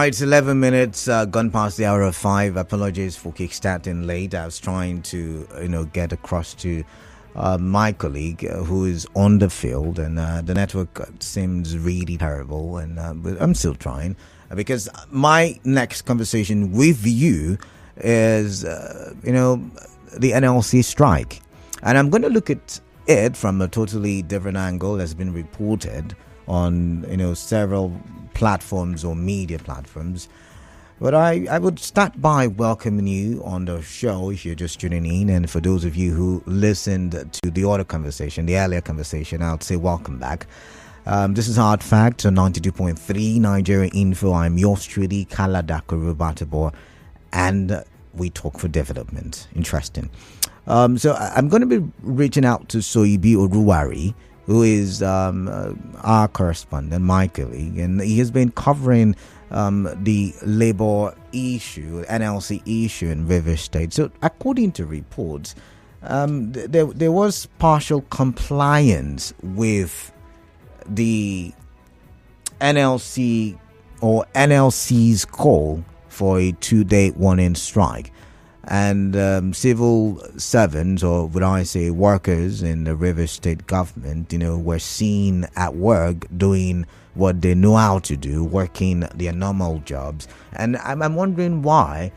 right, it's 11 minutes gone past the hour of 5. Apologies for kickstarting late. I was trying to, get across to my colleague who is on the field, and the network seems really terrible, and but I'm still trying because my next conversation with you is, the NLC strike, and I'm going to look at it from a totally different angle. Has been reported on, several platforms or media platforms. But I would start by welcoming you on the show if you're just tuning in. And for those of you who listened to the other conversation, the earlier conversation, I would say welcome back. This is Hard Facts on 92.3 Nigeria Info. I'm yours truly, Kala Dakurubatabo, and we talk for development. Interesting. So I'm going to be reaching out to Soibi Oruwari, who is our correspondent, my colleague, and he has been covering the labor issue, NLC issue in Rivers State. So according to reports, there was partial compliance with the NLC or NLC's call for a 2-day warning strike. And civil servants, or would I say workers in the Rivers State government, were seen at work doing what they know how to do, working their normal jobs. And I'm wondering why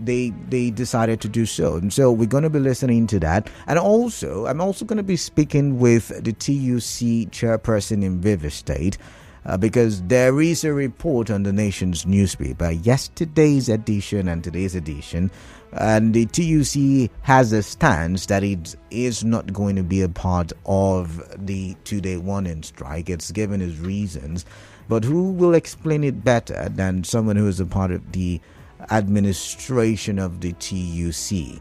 they decided to do so. And so we're going to be listening to that. And also, I'm also going to be speaking with the TUC chairperson in Rivers State, because there is a report on the nation's newspaper, yesterday's edition and today's edition, and the TUC has a stance that it is not going to be a part of the 2-day warning strike. It's given its reasons, but who will explain it better than someone who is a part of the administration of the TUC?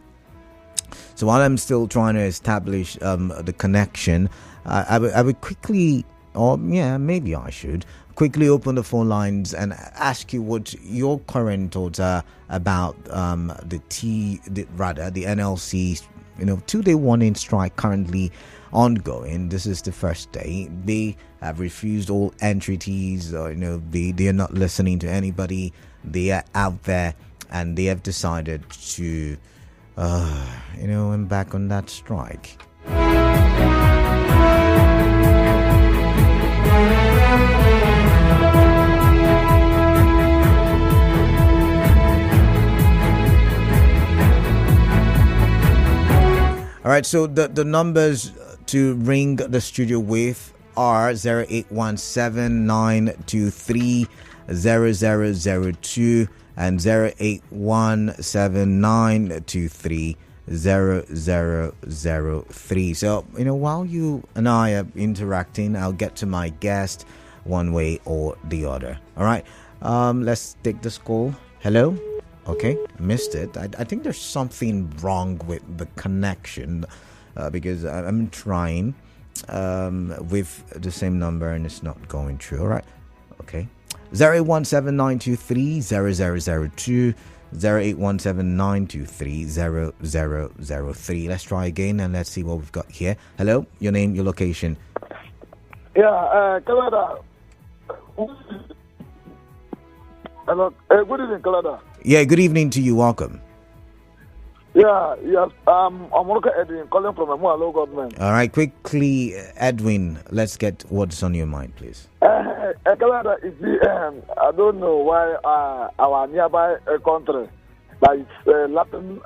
So while I'm still trying to establish the connection, I would quickly, or maybe I should quickly open the phone lines and ask you what your current thoughts are about the NLC, 2-day warning strike currently ongoing. This is the first day. They have refused all entreaties. They are not listening to anybody. They are out there, and they have decided to, embark on that strike. All right, so the numbers to ring the studio with are 0817-923-0002 and 0817-923-0003. So, while you and I are interacting, I'll get to my guest one way or the other. All right, let's take this call. Hello? Okay, missed it. I think there's something wrong with the connection because I'm trying with the same number and it's not going through. All right, okay. 0817-923-0002, 0817-923-0003. Let's try again and let's see what we've got here. Hello, your name, your location. Yeah, Canada. Hello, good evening, Canada. Yeah, good evening to you. Welcome. Yeah, yes. I'm Monica Edwin, calling from the local government. All right, quickly, Edwin, let's get what's on your mind, please. Canada is I don't know why our nearby country, like Latin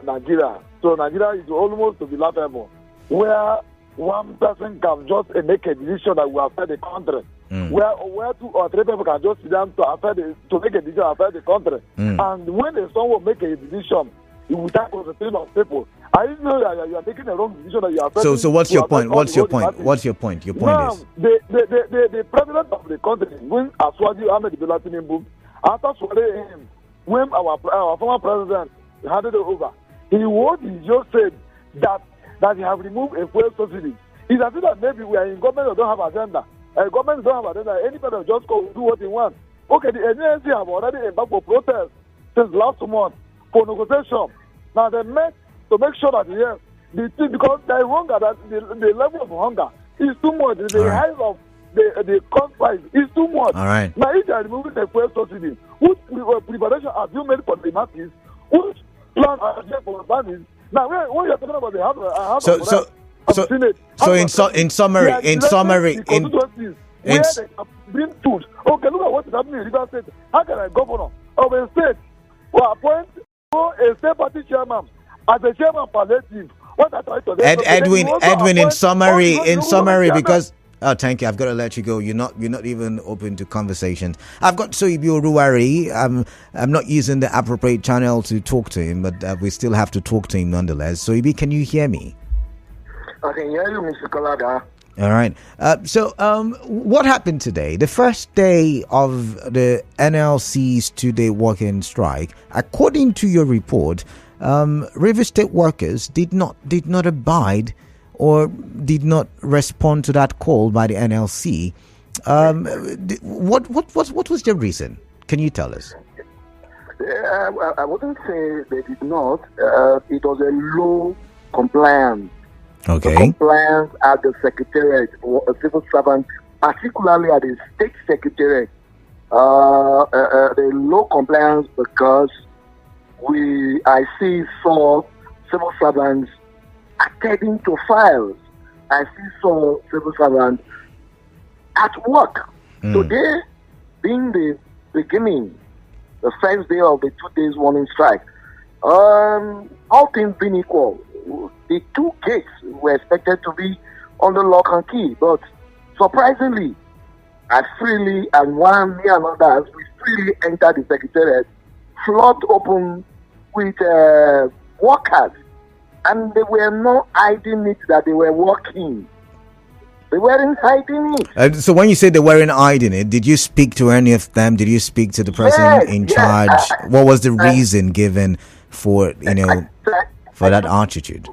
Nigeria. So Nigeria is almost to be laughable, where one person can just make a decision that will affect the country. Where 2 or 3 people can just sit down to make a decision affect the country. And when someone make a decision, it will take consultation of people. I didn't know that you are taking a wrong decision that you are. So what's your point? What's your point? What's your point? Your point now, is the president of the country, when Aswaju Ahmed Bola Tinubu, after swearing him, when our former president handed it over, he just said that he have removed a fuel subsidy. It's as if that maybe we are in government or don't have agenda. Government don't have agenda. Anybody just go do what they want. Okay, the NLC have already embarked for protest since last month for negotiation. Now they met to make sure that because the hunger, that the level of hunger is too much. The height of the cost price is too much. All right. Now, if they are removing the fuel subsidy, which preparation have you made for the masses? Which plan are there for the families? Now, when you're talking about the house in summary, where they have been told, okay, look at what is happening in River State. How can a governor of a state will appoint a state party chairman as a chairman palliative? What I try to Edwin, in summary, because thank you. I've got to let you go. You're not even open to conversations. I've got Soibi Oruwari. I'm not using the appropriate channel to talk to him, but we still have to talk to him nonetheless. Soibi, can you hear me? I can hear you, Mr. Kalada. All right. So what happened today? The first day of the NLC's 2-day working strike. According to your report, River State workers did not abide or did not respond to that call by the NLC. What was the reason? Can you tell us? I wouldn't say they did not. It was a low compliance. Okay. The compliance at the secretariat, civil servants, particularly at the state secretariat, the low compliance because I saw civil servants attending to files. I saw civil servants at work. Today, being the beginning, the first day of the 2 days warning strike, all things being equal, the 2 gates were expected to be under lock and key, but surprisingly, we freely entered the secretariat, flood open with workers, and they were not hiding it that they were working. They weren't hiding it. So when you say they weren't hiding it, did you speak to any of them? Did you speak to the person in charge? What was the reason given for for that attitude?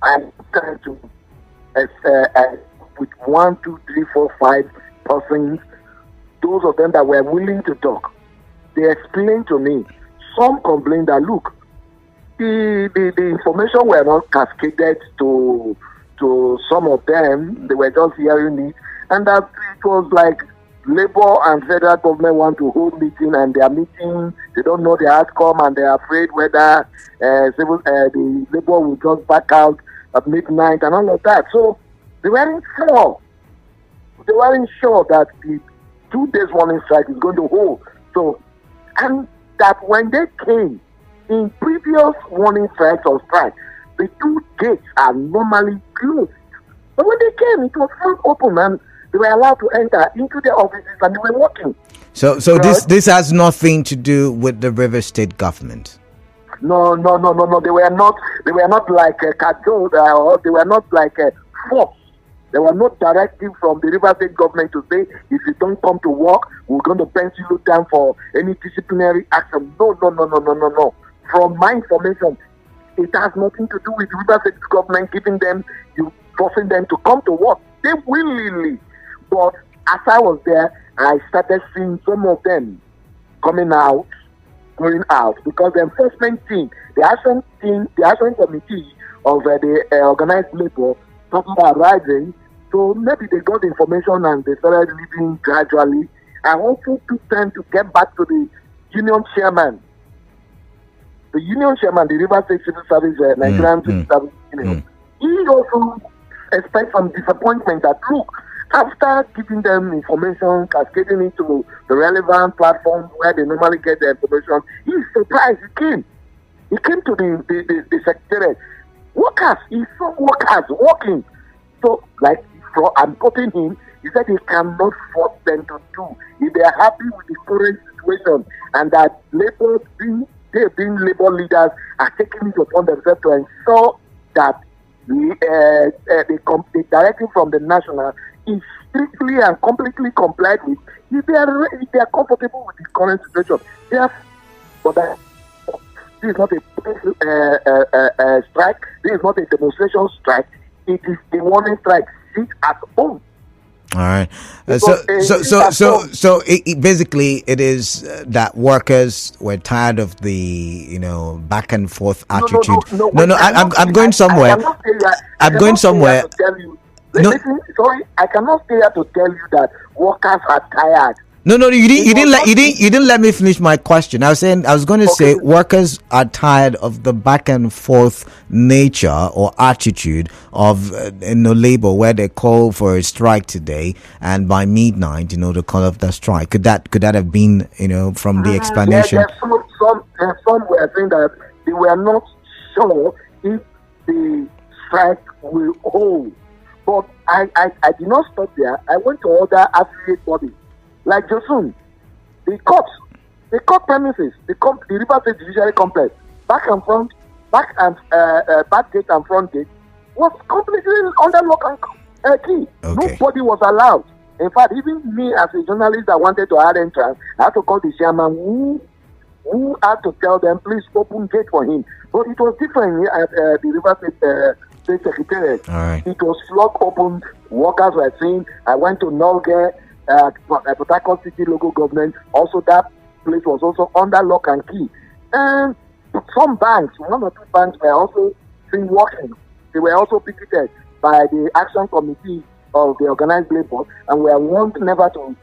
I'm trying to, with 1, 2, 3, 4, 5 persons, those of them that were willing to talk, they explained to me. Some complained that look, the information were not cascaded to some of them. They were just hearing it, and that it was like Labour and federal government want to hold meeting, and they are meeting. They don't know the outcome, and they are afraid whether the Labour will just back out at midnight and all of that. So they weren't sure. They weren't sure that the 2 days warning strike is going to hold. So, and that when they came in previous warning strikes or strikes, the 2 gates are normally closed. But when they came, it was full open, and they were allowed to enter into their offices, and they were working. So this has nothing to do with the River State government. No. They were not like a cajole, or they were not like a force. There were no directive from the River State government to say, if you don't come to work, we're going to pencil you down for any disciplinary action. No. From my information, it has nothing to do with River State government forcing them to come to work. They willingly. But as I was there, I started seeing some of them going out, because the enforcement team, the action committee of the organized labor started arriving. So maybe they got the information and they started leaving gradually. I also took time to get back to the union chairman. The union chairman, the River State Civil Service, Nigerian Civil Service Union, he also expressed some disappointment that, look, after giving them information, cascading it to the relevant platforms where they normally get the information, he's surprised. He came to the secretariat. He saw workers working. So, I'm quoting him, he said he cannot force them to do. If they are happy with the current situation and that Labour, being Labour leaders, are taking it upon themselves to ensure that the directive from the national is strictly and completely complied with, if they are comfortable with the current situation. This is not a strike. This is not a demonstration strike. It is a warning strike. Sit at home. All right. Basically, it is that workers were tired of the back and forth attitude. No. I'm going somewhere. I'm going somewhere. No, Listen, sorry, I cannot stay here to tell you that workers are tired. no, you didn't. It You was didn't let. not You didn't let me finish my question. I was saying. I was going to say okay. workers are tired of the back and forth nature or attitude of labor, where they call for a strike today, and by midnight, they call off the strike. Could that have been from the explanation? Some were saying that they were not sure if the strike will hold. But I did not stop there. I went to other affiliate bodies like Josun, the court premises, the River State Judiciary Complex, back and front, back gate and front gate was completely under lock and key. Okay. Nobody was allowed. In fact, even me as a journalist that wanted to add entrance, I had to call the chairman who had to tell them, please open gate for him. But it was different at the River State Secretariat. All right. It was flock open. Workers were saying, I went to Nolge, Port Harcourt City local government. Also, that place was also under lock and key. And some banks, one or two banks were also seen working. They were also picketed by the action committee of the organized labor and were warned never to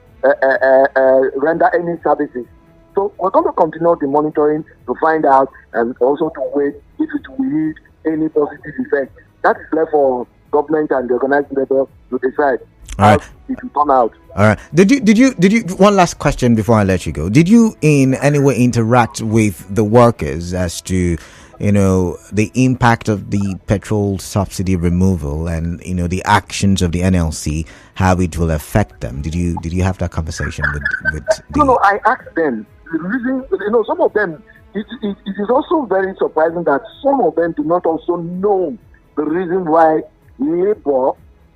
render any services. So we're going to continue the monitoring to find out and also to wait if it will yield any positive effect. That is left for government and the organized labor to decide how it will turn out. All right. Did you? One last question before I let you go. Did you in any way interact with the workers as to the impact of the petrol subsidy removal and the actions of the NLC, how it will affect them? Did you have that conversation with No, I asked them. The reason, some of them, it is also very surprising that some of them do not also know the reason why labor,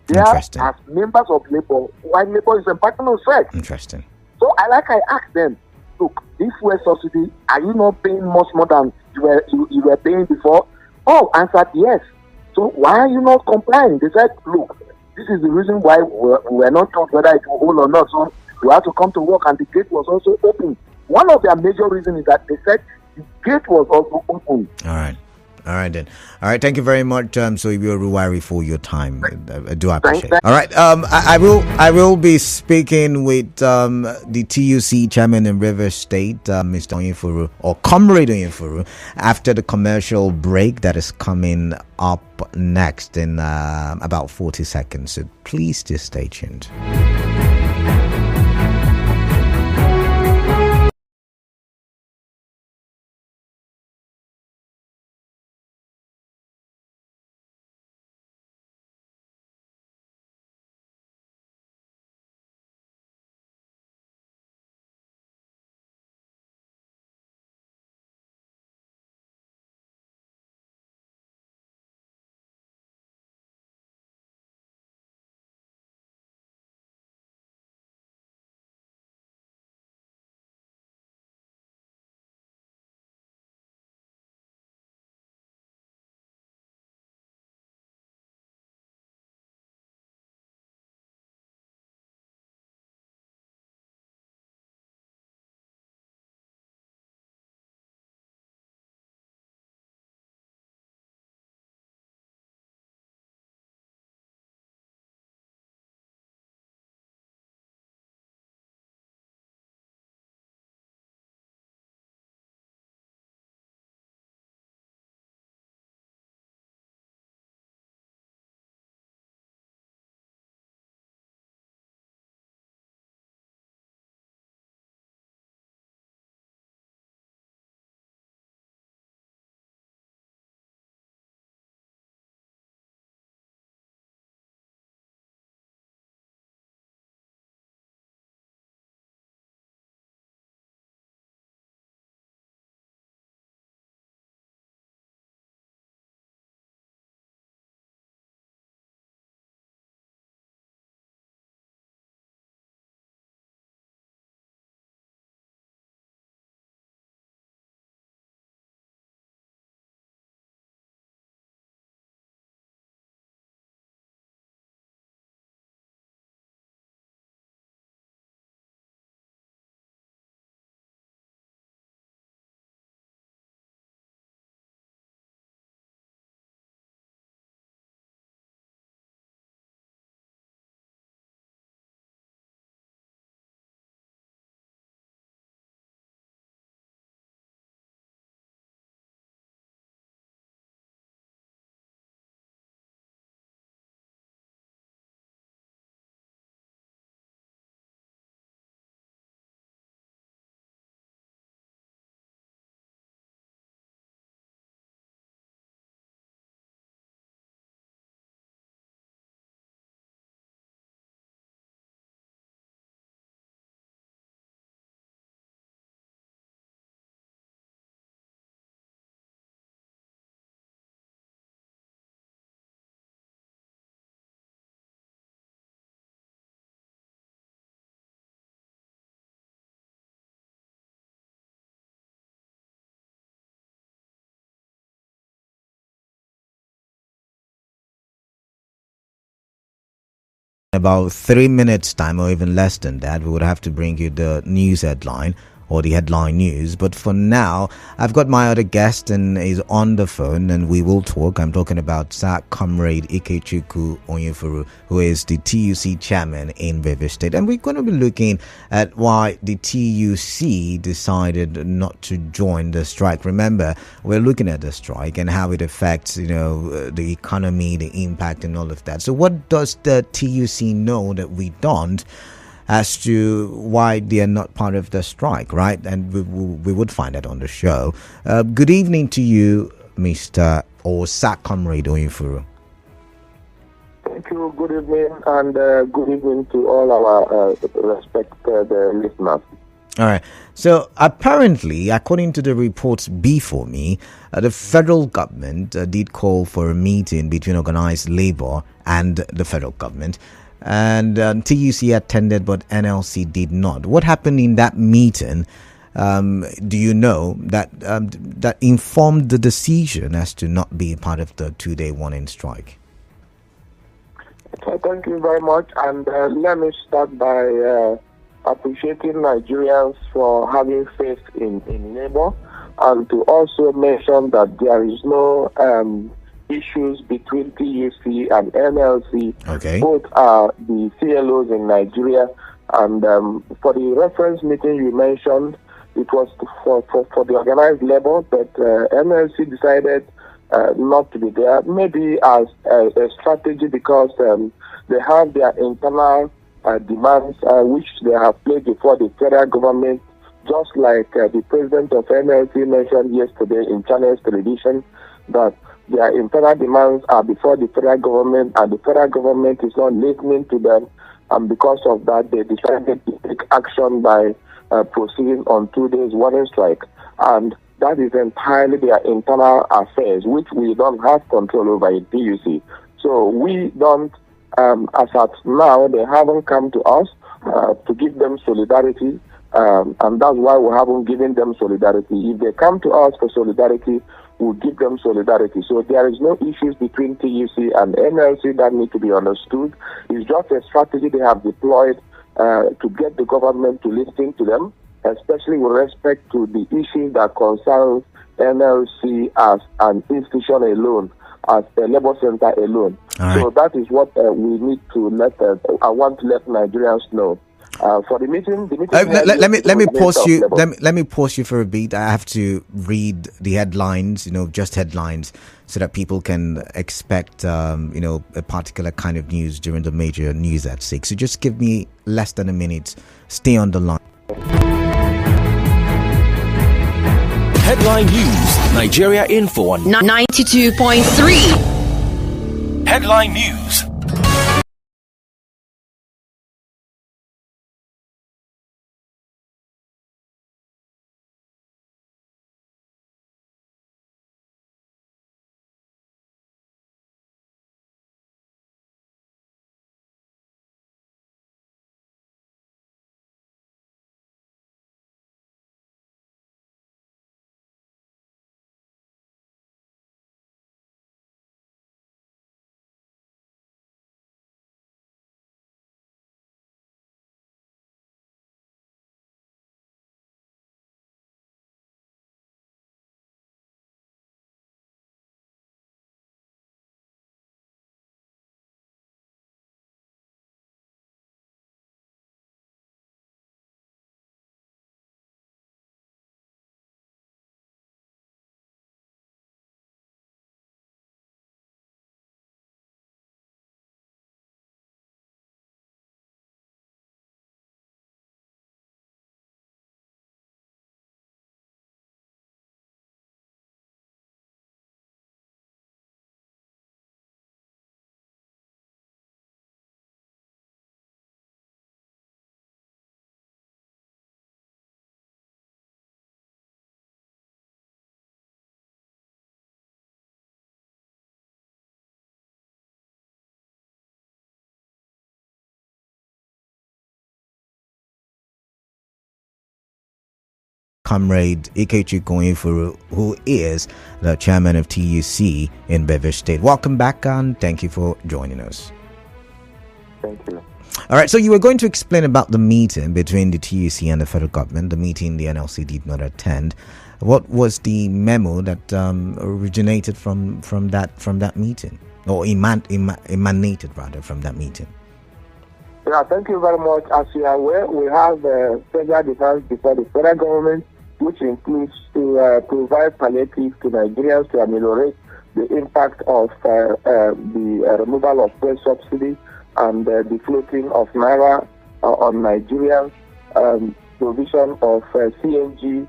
they are as members of labor, why labor is impacting on strike. Interesting. So I asked them, look, this fuel subsidy, are you not paying much more than you were paying before? Oh, answered yes. So why are you not complying? They said, look, this is the reason why we're not told whether it will hold or not. So we have to come to work, and the gate was also open. One of their major reasons is that they said the gate was also open. All right then. All right, thank you very much, Soibio Ruwari, for your time. I do appreciate it. All right, I will be speaking with the TUC chairman in Rivers State, Mr. Onyefuru, or Comrade Onyefuru, after the commercial break that is coming up next in about 40 seconds. So please just stay tuned. about 3 minutes time or even less than that, we would have to bring you the news headline or the headline news. But for now, I've got my other guest and is on the phone and we will talk. I'm talking about Sir Comrade Ikechukwu Onyefuru, who is the TUC chairman in Rivers State. And we're going to be looking at why the TUC decided not to join the strike. Remember, we're looking at the strike and how it affects, the economy, the impact and all of that. So what does the TUC know that we don't, as to why they are not part of the strike, right? And we would find that on the show. Good evening to you, Mr. or Sir Comrade Onyefuru. Thank you. Good evening, and good evening to all our respected listeners. All right. So apparently, according to the reports before me, the federal government did call for a meeting between organized labor and the federal government. And TUC attended, but NLC did not. What happened in that meeting, do you know, that informed the decision as to not be a part of the 2-day warning strike? So thank you very much. And let me start by appreciating Nigerians for having faith in labor, and to also mention that there is no issues between TUC and NLC. Okay. Both are the CLOs in Nigeria. And for the reference meeting you mentioned, it was for the organized labor, but NLC decided not to be there, maybe as a strategy, because they have their internal demands, which they have placed before the federal government, just like the president of NLC mentioned yesterday in Channels Television, that their internal demands are before the federal government, and the federal government is not listening to them. And because of that, they decided to take action by proceeding on 2 days warning strike. And that is entirely their internal affairs, which we don't have control over in TUC. So we don't, as at now, they haven't come to us to give them solidarity. And that's why we haven't given them solidarity. If they come to us for solidarity, we'll give them solidarity. So there is no issues between TUC and NLC that need to be understood. It's just a strategy they have deployed to get the government to listen to them, especially with respect to the issues that concerns NLC as an institution alone, as a labor center alone. Right. So that is what we need to I want to let Nigerians know. For the meeting, let me pause you. Let me pause you for a beat. I have to read the headlines, just headlines, so that people can expect, a particular kind of news during the major news at 6. So just give me less than a minute. Stay on the line. Headline News, Nigeria Info on 92.3. Headline News. Comrade Ikechukwu Onyefuru, who is the chairman of TUC in Rivers State. Welcome back, and thank you for joining us. Thank you. All right, so you were going to explain about the meeting between the TUC and the federal government, the meeting the NLC did not attend. What was the memo that originated from that meeting, or emanated rather from that meeting? Yeah, thank you very much. As you are aware, we have federal defense before the federal government, which includes to provide palliatives to Nigerians to ameliorate the impact of the removal of fuel subsidy and the floating of Naira on Nigerians, provision of CNG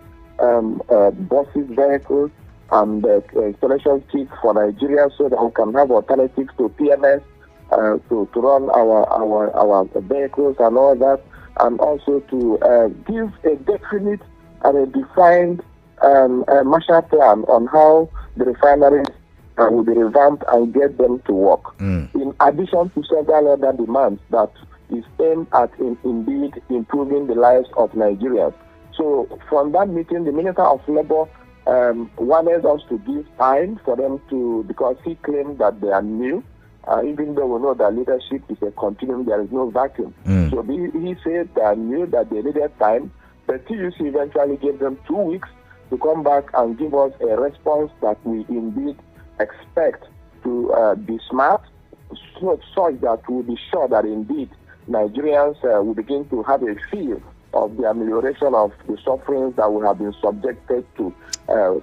buses, vehicles, and installation kits for Nigerians so that we can have alternatives to PMS to run our vehicles and all that, and also to give a definite and a defined Marshall Plan on how the refineries will be revamped and get them to work. In addition to several other demands that is aimed at indeed improving the lives of Nigerians. So from that meeting, the Minister of Labour wanted us to give time for them to, because he claimed that they are new, even though we know that leadership is a continuum, there is no vacuum. So he said they are new, that they needed time. The TUC eventually gave them 2 weeks to come back and give us a response that we indeed expect to be smart, such that we'll be sure that indeed Nigerians will begin to have a feel of the amelioration of the sufferings that we have been subjected to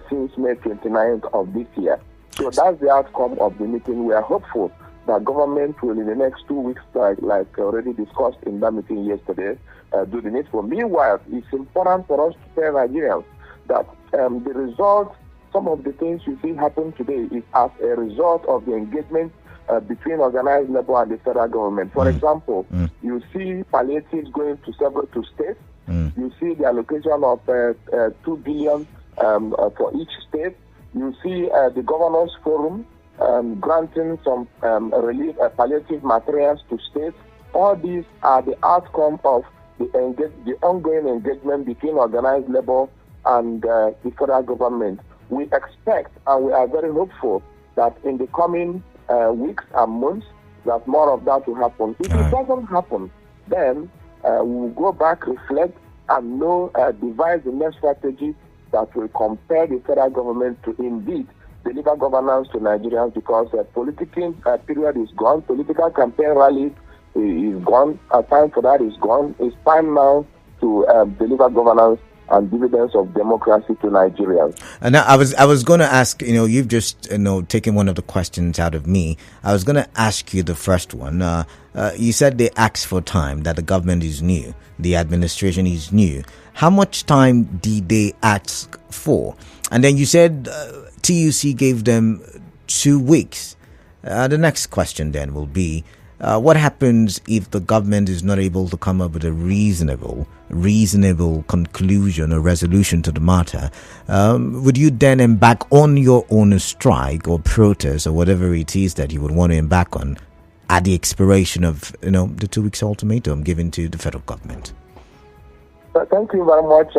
since May 29th of this year. So that's the outcome of the meeting. We are hopeful that government will, in the next 2 weeks, like already discussed in that meeting yesterday, do the needful. Meanwhile, it's important for us to tell Nigerians that the result, some of the things you see happen today is as a result of the engagement between organized labor and the federal government. For example, you see palliatives going to states. You see the allocation of 2 billion for each state. You see the governors forum granting some relief palliative materials to states. All these are the outcome of the ongoing engagement between organized labor and the federal government. We expect and we are very hopeful that in the coming weeks and months that more of that will happen. If it doesn't happen, then we'll go back, reflect, and devise the next strategy that will compel the federal government to indeed deliver governance to Nigerians, because the political period is gone, political campaign rally is gone, time for that is gone. It's time now to deliver governance and dividends of democracy to Nigerians. And now I was going to ask, you've just taken one of the questions out of me. I was going to ask you the first one. You said they asked for time, that the government is new, the administration is new. How much time did they ask for? And then you said TUC gave them 2 weeks. The next question then will be, what happens if the government is not able to come up with a reasonable conclusion or resolution to the matter? Would you then embark on your own strike or protest or whatever it is that you would want to embark on at the expiration of the 2 weeks ultimatum given to the federal government? Thank you very much.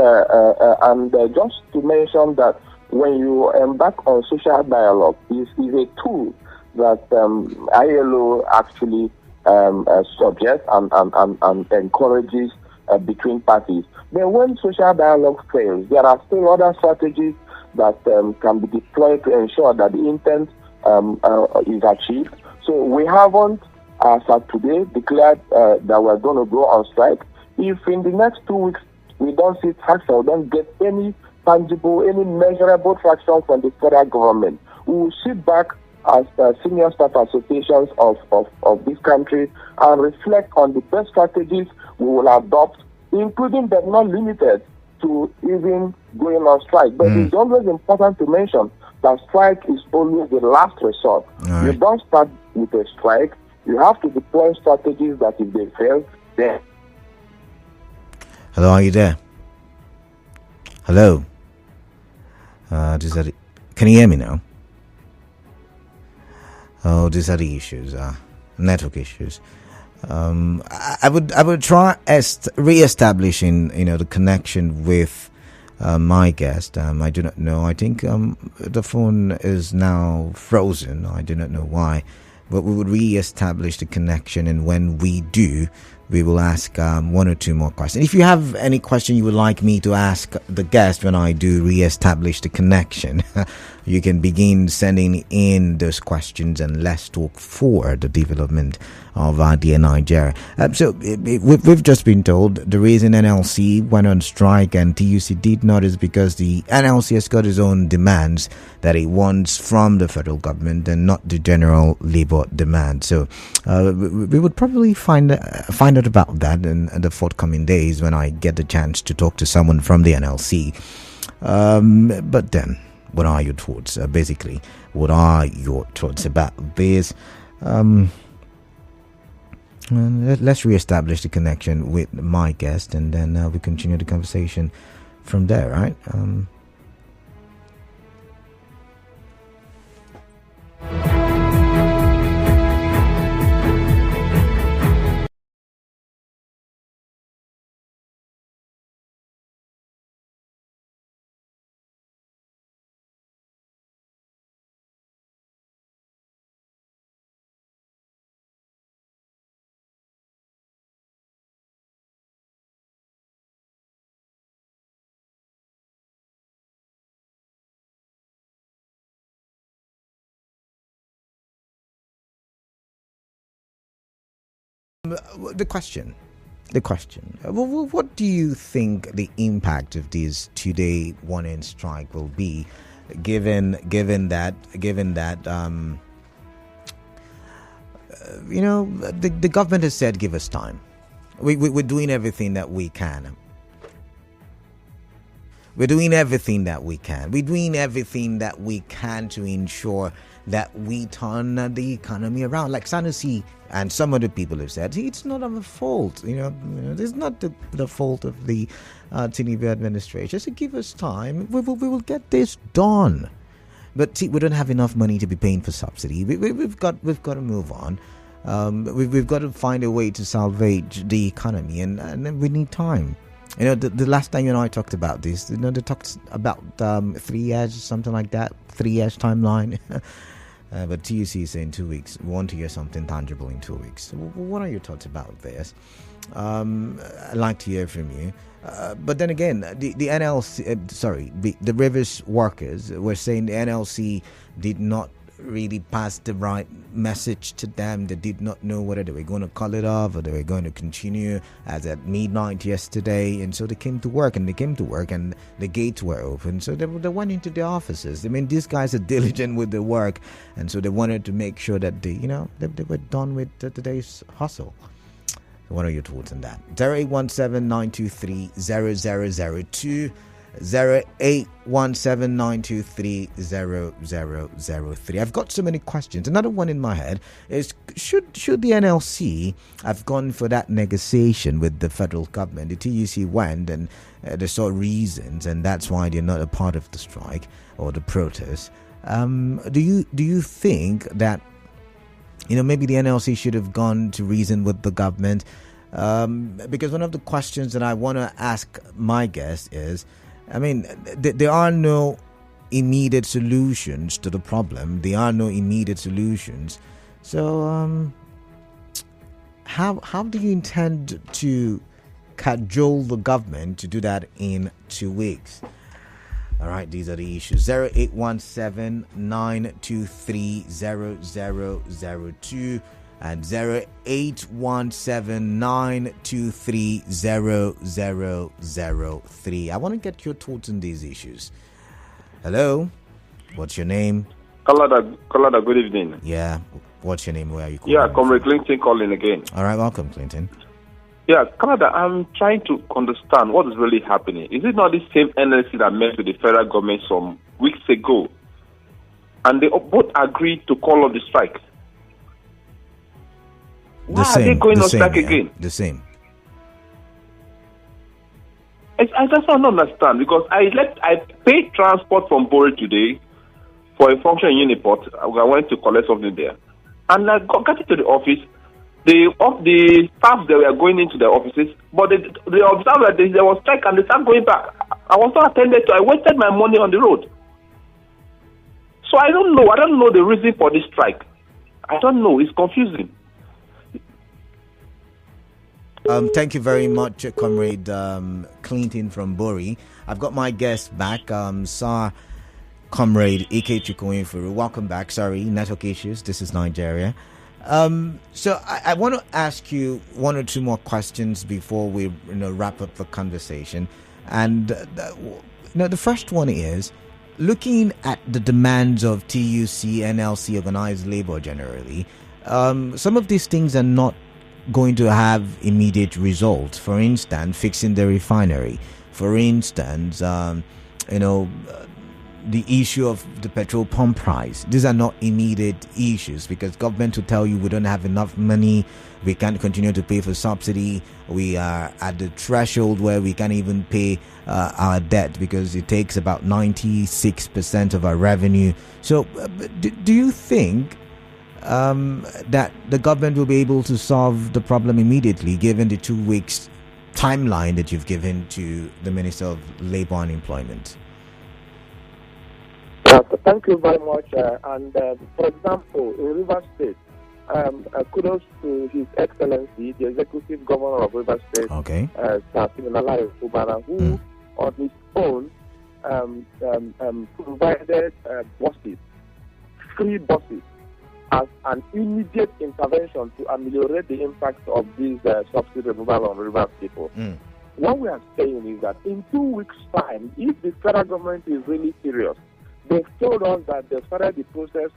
And just to mention that when you embark on social dialogue, is a tool that ILO actually suggests and encourages between parties. Then when social dialogue fails, there are still other strategies that can be deployed to ensure that the intent is achieved. So we haven't, as of today, declared that we're going to go on strike. If in the next 2 weeks we don't see traction, we don't get any tangible, any measurable traction from the federal government, we will sit back as senior staff associations of this country and reflect on the best strategies we will adopt, including but not limited to even going on strike. But it's always important to mention that strike is always the last resort. Right. You don't start with a strike. You have to deploy strategies that if they fail, then... Hello, are you there? Hello? Can you hear me now? Oh, these are the issues, network issues. I would try re-establishing, the connection with my guest. I do not know. I think the phone is now frozen. I do not know why. but we would re-establish the connection, and when we do, we will ask one or two more questions. If you have any question you would like me to ask the guest when I do re-establish the connection, you can begin sending in those questions, and let's talk for the development of dear Nigeria. So we've just been told the reason NLC went on strike and TUC did not is because the NLC has got its own demands that it wants from the federal government and not the general labor demand. So we would probably find out about that in the forthcoming days when I get the chance to talk to someone from the NLC. But then, what are your thoughts? Basically, what are your thoughts about this? Let's re-establish the connection with my guest, and then we continue the conversation from there, right? The question. What do you think the impact of this two-day one-end strike will be, given that the government has said give us time. We're doing everything that we can. We're doing everything that we can. We're doing everything that we can to ensure that we turn the economy around. Like Sanusi and some other people have said, it's not our fault. It's not the fault of the Tinubu administration. So give us time. We will get this done. But see, we don't have enough money to be paying for subsidy. We've got to move on. We've got to find a way to salvage the economy, and then we need time. The last time you and I talked about this, they talked about 3 years, something like that, 3 years timeline. But TUC is saying 2 weeks. We want to hear something tangible in 2 weeks. So what are your thoughts about this? I'd like to hear from you. But then again, the NLC, the Rivers workers were saying the NLC did not really pass the right message to them. They did not know whether they were going to call it off or they were going to continue as at midnight yesterday. And so they came to work, and the gates were open. So they went into the offices. I mean, these guys are diligent with their work, and so they wanted to make sure that they were done with today's hustle. What are your thoughts on that? 0817-923-0002, 0817-923-0003. I've got so many questions. Another one in my head is, should the NLC have gone for that negotiation with the federal government? The TUC went, and they saw reasons, and that's why they're not a part of the strike or the protest. Do you think that maybe the NLC should have gone to reason with the government? Because one of the questions that I want to ask my guest is, there are no immediate solutions to the problem. There are no immediate solutions. So, how do you intend to cajole the government to do that in 2 weeks? All right, these are the issues. 0817-923-0002 and 0817-923-0003. I want to get your thoughts on these issues. Hello, what's your name? Kalada, good evening. Yeah, what's your name? Where are you calling? Yeah, Comrade Clinton calling again. All right, welcome, Clinton. Yeah, Canada, I'm trying to understand what is really happening. Is it not the same NLC that met with the federal government some weeks ago, and they both agreed to call off the strike? Why are they going on strike again? The same. I just don't understand, because I paid transport from Bori today for a function in Uniport. I went to collect something there, and I got into the office. The staff, they were going into their offices, but they observed that there was strike, and they started going back. I was not attended to. I wasted my money on the road. So I don't know the reason for this strike. I don't know. It's confusing. Thank you very much, Comrade Clinton from Bori. I've got my guest back, Sir Comrade Onyefuru. Welcome back. Sorry, network issues. This is Nigeria. So I want to ask you one or two more questions before we wrap up the conversation. And the first one is, looking at the demands of TUC, NLC, organized labor generally, some of these things are not going to have immediate results. For instance, fixing the refinery. For instance, the issue of the petrol pump price. These are not immediate issues because government will tell you we don't have enough money, we can't continue to pay for subsidy, we are at the threshold where we can't even pay our debt because it takes about 96% of our revenue. So do you think that the government will be able to solve the problem immediately given the 2 weeks timeline that you've given to the Minister of Labour and Employment? Thank you very much. For example, in Rivers State, kudos to His Excellency, the Executive Governor of Rivers State, Sir Onyefuru, who on his own provided buses, free buses, as an immediate intervention to ameliorate the impact of these subsidy removal on Rivers people. What we are saying is that in 2 weeks' time, if the federal government is really serious, they've told us that they started the process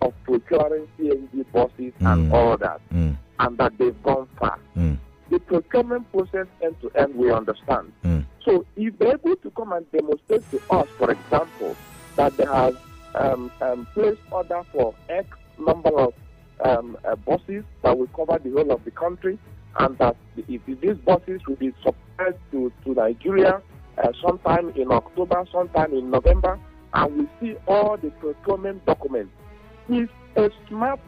of procuring CNG buses and all that, and that they've gone far. The procurement process end to end, we understand. So if they're able to come and demonstrate to us, for example, that they have placed order for X number of buses that will cover the whole of the country, and that if these buses will be supplied to Nigeria sometime in October, sometime in November, and we see all the procurement documents, it's a smart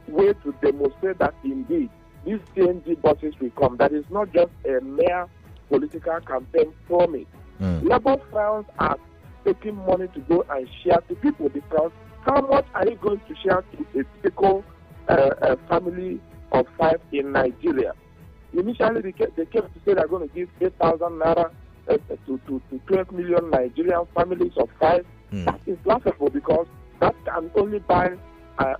way to demonstrate that indeed these CNG buses will come. That is not just a mere political campaign promise. Labour frowns at taking money to go and share to people because how much are you going to share to a typical family of 5 in Nigeria? Initially, they came to say they're going to give 8,000 naira to 12 million Nigerian families of 5. That is laughable because that can only buy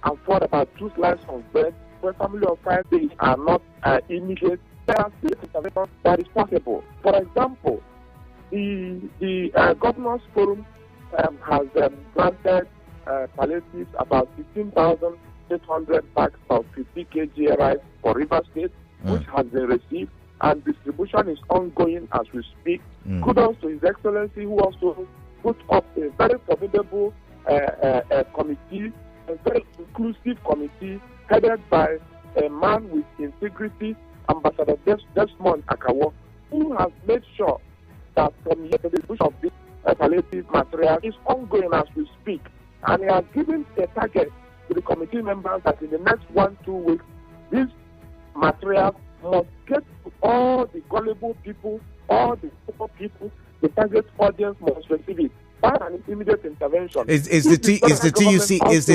afford about 2 slices of bread. For a family of 5 days are not immediate. There are still interventions that is possible. For example, the Governors Forum has granted palliatives about 15,800 bags of 50 kg rice for River State, which has been received, and distribution is ongoing as we speak. Kudos to His Excellency, who also put up a very formidable committee, a very inclusive committee, headed by a man with integrity, Ambassador Desmond Akawo, who has made sure that from the distribution of this palliative material is ongoing as we speak. And he has given a target to the committee members that in the next 1-2 weeks, this material must get to all the gullible people, all the poor people. The target audience must receive it by an immediate intervention. Is the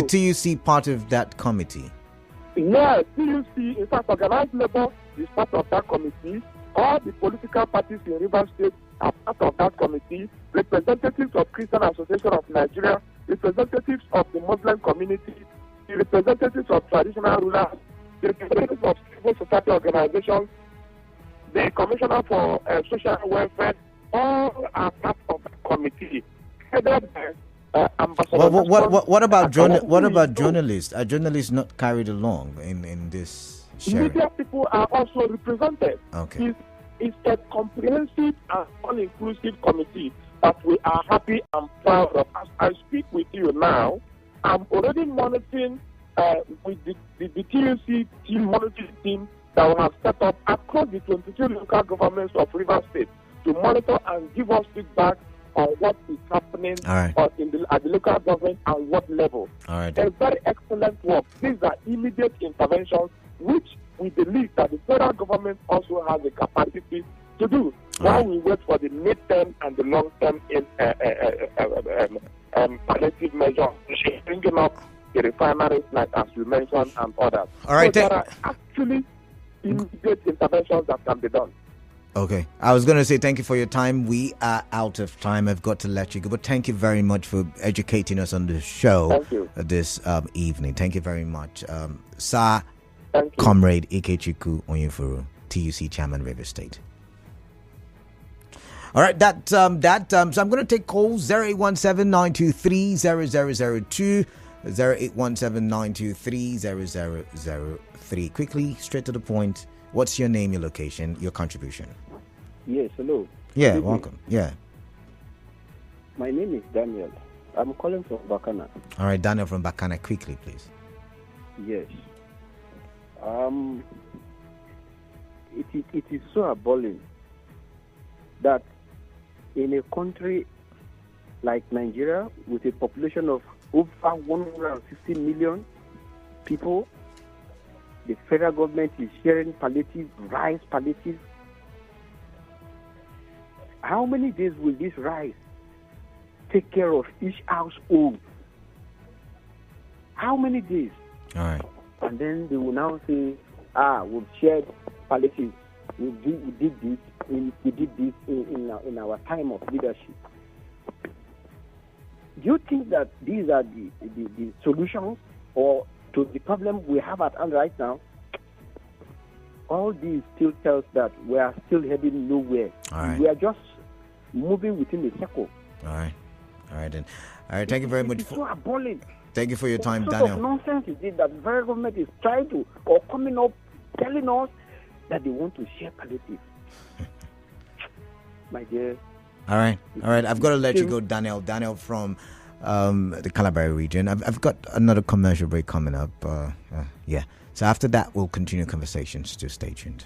TUC part of that committee? Yes, TUC, in fact, organized labor is part of that committee. All the political parties in Rivers State are part of that committee. Representatives of Christian Association of Nigeria, representatives of the Muslim community, the representatives of traditional rulers, the representatives of civil society organizations, the Commissioner for Social Welfare, all are part of the committee. Headed by Ambassador. What about journalists? Are journalists not carried along in this sharing? Media people are also represented. Okay. It's a comprehensive and all-inclusive committee that we are happy and proud of. As I speak with you now, I'm already monitoring with the TUC team monitoring team that we have set up across the 22 local governments of Rivers State to monitor and give us feedback on what is happening at the local government and what level. A very excellent work. These are immediate interventions which we believe that the federal government also has the capacity to do while we wait for the mid-term and the long-term palliative measures. Bringing up refineries, like as you mentioned, and others. All right, so there are actually immediate interventions that can be done. Okay. I was going to say thank you for your time. We are out of time. I've got to let you go. But thank you very much for educating us on the show this evening. Thank you very much. Sir, Comrade Ikechukwu Onyefuru, TUC Chairman, River State. All right, so I'm going to take calls 0817-923-0002, 0817-923-0003. Quickly, straight to the point. What's your name, your location, your contribution? Yes, hello. Yeah, welcome. Yeah. My name is Daniel. I'm calling from Bakana. All right, Daniel from Bakana, quickly, please. Yes. It is so appalling that in a country like Nigeria, with a population of over 150 million people, the federal government is sharing rice palliative. How many days will this rice take care of each household? How many days? All right. And then they will now say, we've shared palliative. We did this in our time of leadership. Do you think that these are the solutions or to the problem we have at hand right now? All these still tells that we are still heading nowhere. All right. We are just moving within a circle. All right then. All right, thank you very much. It's so appalling. Thank you for your time, what Daniel. What nonsense is it that the federal government is trying to, or coming up, telling us that they want to share palliative? My dear. All right. I've got to let you go, Daniel. Daniel from the Calabar region. I've got another commercial break coming up. Yeah. So after that, we'll continue conversations. Just stay tuned.